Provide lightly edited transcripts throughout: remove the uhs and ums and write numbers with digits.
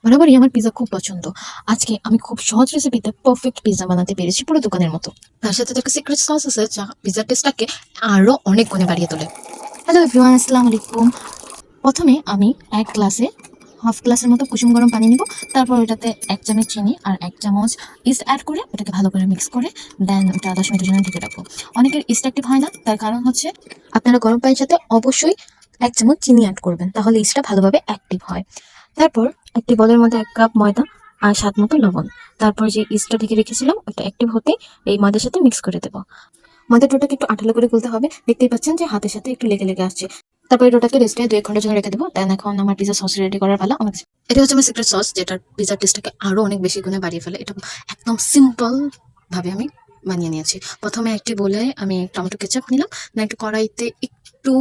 বরাবরই আমার পিৎজা খুব পছন্দ। আজকে আমি খুব সহজ রেসিপিতে পারফেক্ট পিৎজা বানাতে পেরেছি পুরো দোকানের মতো। তার সাথে তো একটা সিক্রেট সস আছে যা পিৎজার টেস্টটাকে আরো অনেক গুণে বাড়িয়ে তোলে। হ্যালো এভরিওয়ান, আসসালামু আলাইকুম। প্রথমে আমি এক গ্লাসে হাফ গ্লাসের মতো কুসুম গরম পানি নিব। তারপর ওটাতে 1 চামচ চিনি আর 1 চামচ ইস্ট অ্যাড করে ওটাকে ভালো করে মিক্স করে দেন ওটা 10 মিনিটের জন্য ঢেকে রাখবো। অনেকের ইস্ট অ্যাক্টিভ হয় না, তার কারণ হচ্ছে আপনারা গরম পানির সাথে অবশ্যই 1 চামচ চিনি অ্যাড করবেন, তাহলে ইস্টটা ভালোভাবে অ্যাক্টিভ হয়। তারপর একটি বলের মধ্যে 1 কাপ ময়দা আর স্বাদ মতো লবণ। তারপর যে ইস্টটা ঢেকে রেখেছিলাম ওটা অ্যাক্টিভ হতে এই ময়দার সাথে মিক্স করে দেবো। ময়দার ডোটাকে একটু আঠালো করে গুলতে হবে, দেখতেই পাচ্ছেন যে হাতের সাথে একটু লেগে লেগে আসছে। তারপর এই ডোটাকে রেস্টে 2-1 ঘন্টার জন্য রেখে দেবো। দেন এখন আমার পিজা সস রেডি করার পালা। এটা হচ্ছে আমার সিক্রেট সস, যেটা পিজার টেস্টটাকে আরো অনেক বেশি গুণে বাড়িয়ে ফেলে। এটা একদম সিম্পল ভাবে আমি বানিয়ে নিয়েছি। প্রথমে একটি বলে আমি টমেটো কেচাপ নিলাম, দেন একটু কড়াইতে একটু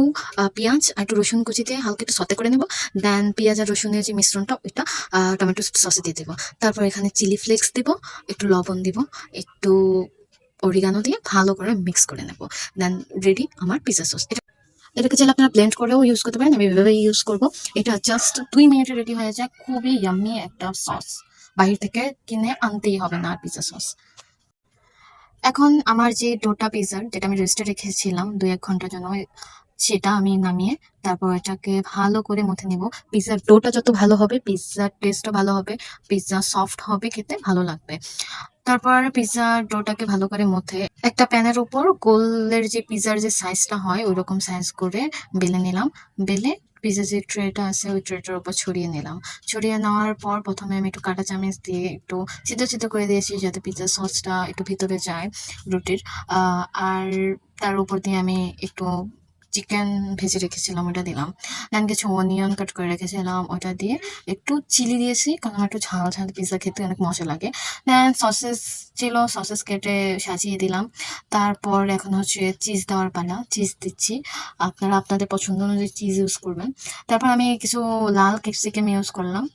পেঁয়াজ আর একটু রসুন কুচি দিয়ে হালকা একটু সতে করে নেব। দেন পেঁয়াজ আর রসুনের যে মিশ্রণটা ওইটা টমেটো সসে দিয়ে দেবো। তারপর এখানে চিলি ফ্লেক্স দিব, একটু লবণ দিব, একটু অরিগানো দিয়ে ভালো করে মিক্স করে নেব। দেন রেডি আমার পিজা সস। এটাকে চাইলে আপনারা ব্লেন্ড করেও ইউজ করতে পারেন, আমি এভাবে ইউজ করব। এটা জাস্ট 2 মিনিটে রেডি হয়ে যায়, খুবই ইয়াম্মি একটা সস। বাহির থেকে কিনে আনতেই হবে না পিজা সস। এখন আমার যে ডোটা পিজার যেটা আমি রেস্টে রেখেছিলাম 2-1 ঘন্টার জন্য, সেটা আমি নামিয়ে তারপর এটাকে ভালো করে মথে নিব। পিৎজার ডোটা যত ভালো হবে পিৎজার টেস্টও ভালো হবে, পিৎজা সফট হবে, খেতে ভালো লাগবে। তারপর পিৎজার ডোটাকে ভালো করে মথে একটা প্যানের উপর গোলের যে পিৎজার যে সাইজটা হয় ওইরকম সাইজ করে বেলে নিলাম। বেলে পিৎজা যে ট্রেটা আছে ওই ট্রেটার উপর ছড়িয়ে নিলাম। ছড়িয়ে নেওয়ার পর প্রথমে আমি একটু কাঁটা চামচ দিয়ে একটু ছিদ্র ছিদ্র করে দিয়েছি যাতে পিৎজা সসটা একটু ভিতরে যায় রুটির। আর তার উপর দিয়ে আমি একটু চিকেন ভেজে রেখেছিলাম ওটা দিলাম। দেন কিছু অনিয়ন কাট করে রেখেছিলাম ওটা দিয়ে একটু চিলি দিয়েছি, কারণ আমার একটু ঝাল ঝাল পিৎজা খেতে অনেক মজা লাগে। দেন সসেস ছিল, সসেস কেটে সাজিয়ে দিলাম। তারপর এখন হচ্ছে চিজ দেওয়ার পালা, চিজ দিচ্ছি। আপনারা আপনাদের পছন্দ অনুযায়ী চিজ ইউজ করবেন। তারপর আমি কিছু লাল ক্যাপসিকাম ইউজ করলাম।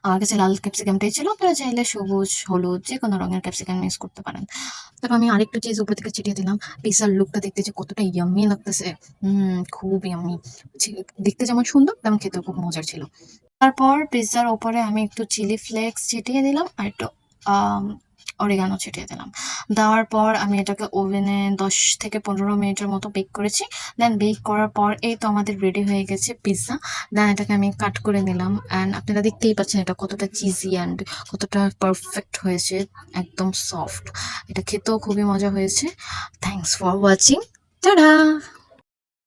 আমার কাছে লাল ক্যাপসিকামটাই ছিল, আপনারা চাইলে সবুজ হলুদ যে কোনো রঙের ক্যাপসিকাম ইউজ করতে পারেন। তারপর আমি আরেকটু চিজ উপর থেকে ছিটিয়ে দিলাম। পিৎজার লুকটা দেখতে যে কতটা ইয়াম্মি লাগতেছে, খুব ইয়াম্মি। দেখতে যেমন সুন্দর তেমন খেতেও খুব মজার ছিল। তারপর পিৎজার উপরে আমি একটু চিলি ফ্লেক্স ছিটিয়ে দিলাম আর একটু অরিগানো ছিটিয়ে দিলাম। দেওয়ার পর আমি এটাকে ওভেনে 10 থেকে 15 মিনিটের মতো বেক করেছি। দেন বেক করার পর এই তো আমাদের রেডি হয়ে গেছে পিৎজা। দেন এটাকে আমি কাট করে নিলাম অ্যান্ড আপনারা দেখতেই পাচ্ছেন এটা কতটা চিজি অ্যান্ড কতটা পারফেক্ট হয়েছে, একদম সফট। এটা খেতেও খুবই মজা হয়েছে। Thanks for watching. টাটা।